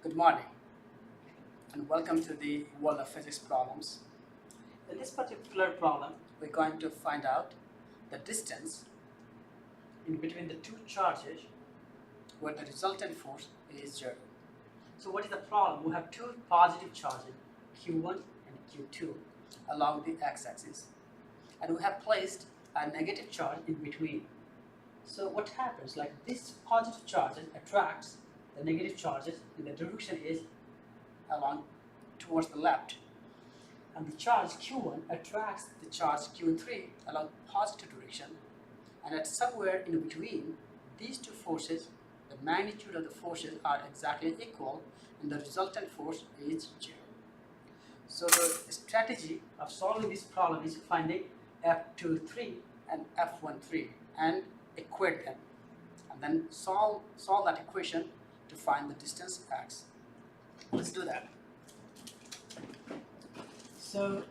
Good morning and welcome to the world of physics problems. In this particular problem, we're going to find out the distance in between the two charges where the resultant force is 0. So what is the problem? We have two positive charges, Q1 and Q2, along the x-axis, and we have placed a negative charge in between. So what happens, like this positive charge attracts the negative charges in the direction is along towards the left, and the charge Q1 attracts the charge Q3 along positive direction, and at somewhere in between these two forces, the magnitude of the forces are exactly equal and the resultant force is 0. So the strategy of solving this problem is finding F23 and F13 and equate them, and then solve that equation to find the distance x. Let's do that. So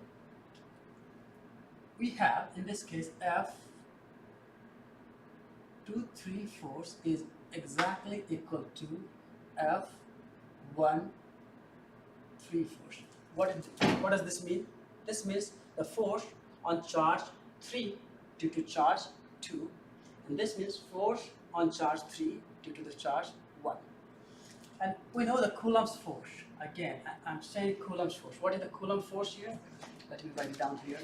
we have in this case F234 force is exactly equal to F13 force. What does this mean? This means the force on charge 3 due to charge 2, and this means force on charge 3 due to the charge 1. And we know the Coulomb's force. Again, I'm saying Coulomb's force. What is the Coulomb force here? Let me write it down here.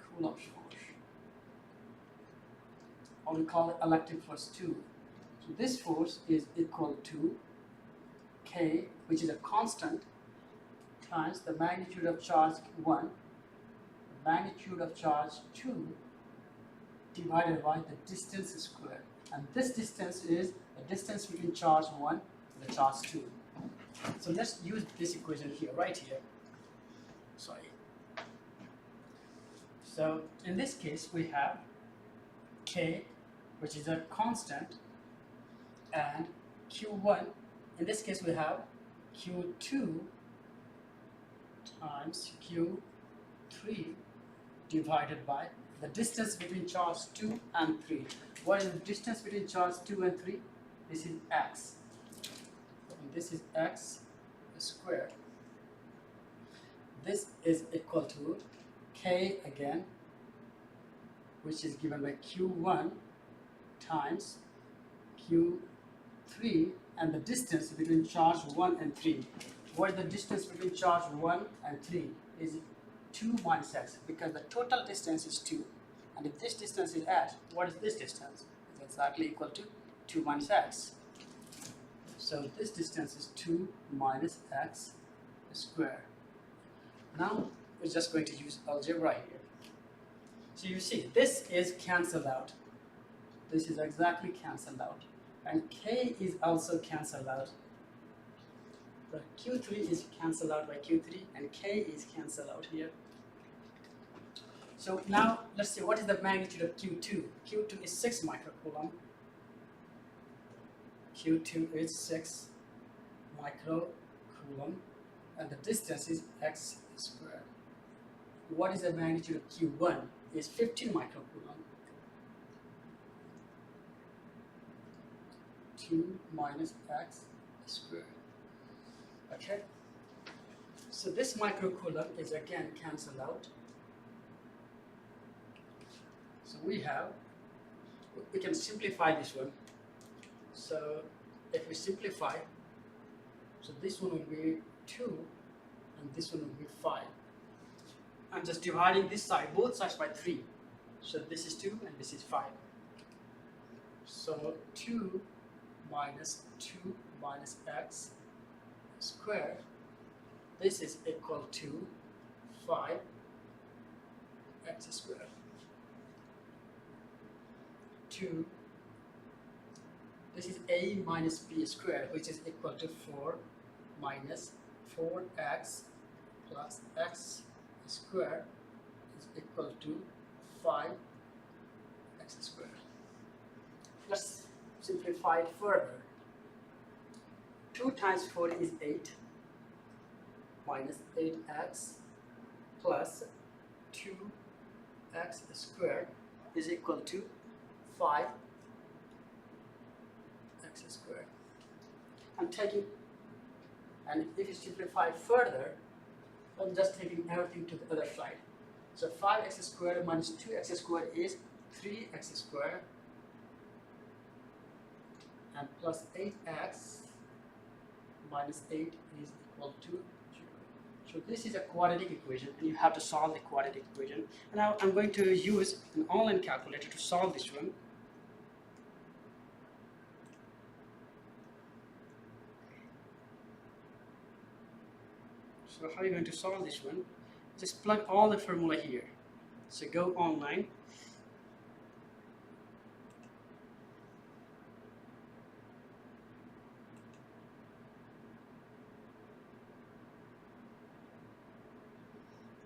Coulomb's force. Or we call it electric force 2. So this force is equal to K, which is a constant, times the magnitude of charge 1, the magnitude of charge 2, divided by the distance squared, and this distance is the distance between charge 1 and the charge 2. So let's use this equation here, right here. Sorry. So in this case we have K, which is a constant, and Q1, in this case we have Q2 times Q3 divided by the distance between charge 2 and 3. What is the distance between charge 2 and 3? This is x. And this is x squared. This is equal to K again, which is given by Q1 times Q3, and the distance between charge 1 and 3. What is the distance between charge 1 and 3? Is 2 minus x, because the total distance is 2, and if this distance is x, what is this distance? It's exactly equal to 2 minus x. So this distance is 2 minus x squared. Now we're just going to use algebra here. So you see, this is cancelled out. This is exactly cancelled out, and k is also cancelled out. The Q3 is cancelled out by Q3, and K is cancelled out here. So now let's see, what is the magnitude of Q2? Q2 is 6 microcoulomb. Q2 is 6 microcoulomb, and the distance is x squared. What is the magnitude of Q1? Is 15 microcoulomb. 2 minus x squared. Okay, so this microcoulomb is again cancelled out. So we can simplify this one. So if we simplify, so this one will be 2 and this one will be 5. I'm just dividing this side, both sides, by 3. So this is 2 and this is 5. So 2 minus 2 minus x squared, this is equal to 5 x squared. 2, this is a minus b squared, which is equal to 4 minus 4x plus x squared is equal to 5 x squared. Let's simplify it further. 2 times 4 is 8 minus 8x plus 2x squared is equal to 5 x squared. I'm taking, and if you simplify further, I'm just taking everything to the other side. So 5x squared minus 2x squared is 3x squared, and plus 8x minus 8 is equal to 0. So this is a quadratic equation, and you have to solve the quadratic equation. And now I'm going to use an online calculator to solve this one. So how are you going to solve this one? Just plug all the formula here. So go online.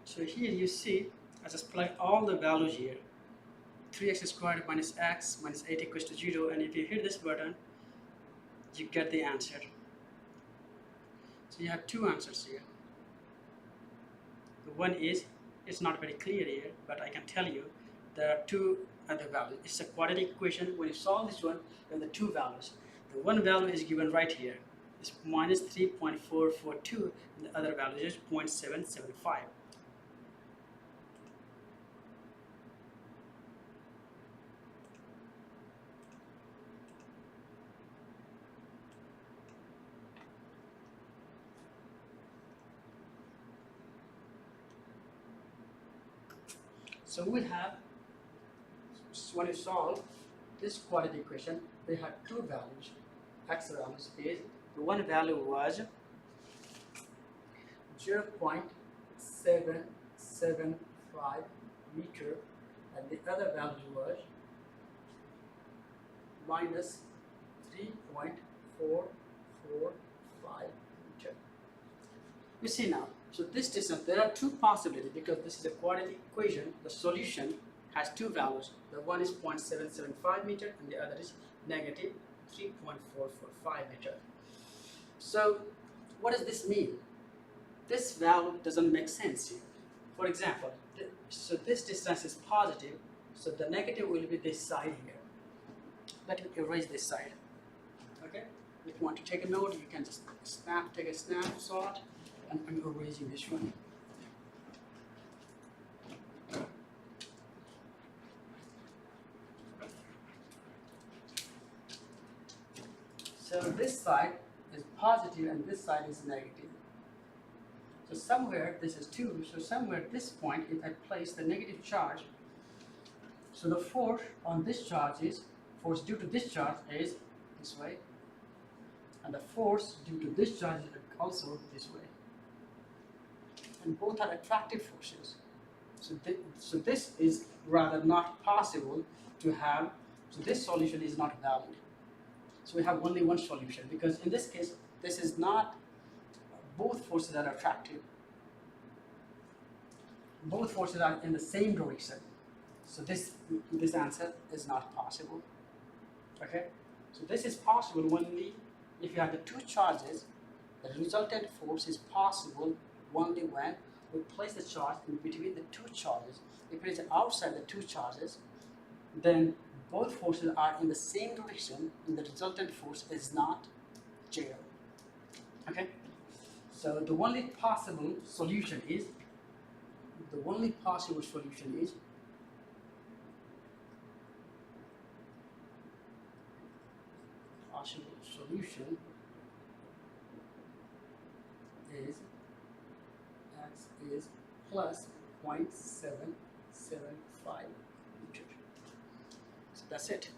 So here you see, I just plug all the values here. 3x squared minus x minus 8 equals to 0, and if you hit this button, you get the answer. So you have two answers here. The one is, it's not very clear here, but I can tell you there are two other values. It's a quadratic equation. When you solve this one, there are the two values. The one value is given right here. It's minus 3.442, and the other value is 0.775. So we have, when you solve this quadratic equation, we have two values. X values is, the one value was 0.775 meter, and the other value was minus 3.445 meter. You see now, so this distance, there are two possibilities because this is a quadratic equation. The solution has two values. The one is 0.775 meter and the other is negative 3.445 meter. So what does this mean? This value doesn't make sense here. For example, so this distance is positive, so the negative will be this side here. Let me erase this side. Okay? If you want to take a note, you can just take a snapshot. And I'm erasing this one. So this side is positive and this side is negative. So somewhere this is 2, so somewhere at this point if I place the negative charge, so the force on this charge is, force due to this charge is this way, and the force due to this charge is also this way. And both are attractive forces. So this is rather not possible to have, so this solution is not valid. So we have only one solution, because in this case, this is not, both forces are attractive. Both forces are in the same direction. So this answer is not possible. Okay? So this is possible only if you have the two charges. The resultant force is possible only when we place the charge in between the two charges. If it is outside the two charges, then both forces are in the same direction and the resultant force is not zero. Okay? So the only possible solution is, is x is plus 0.775 meter. So that's it.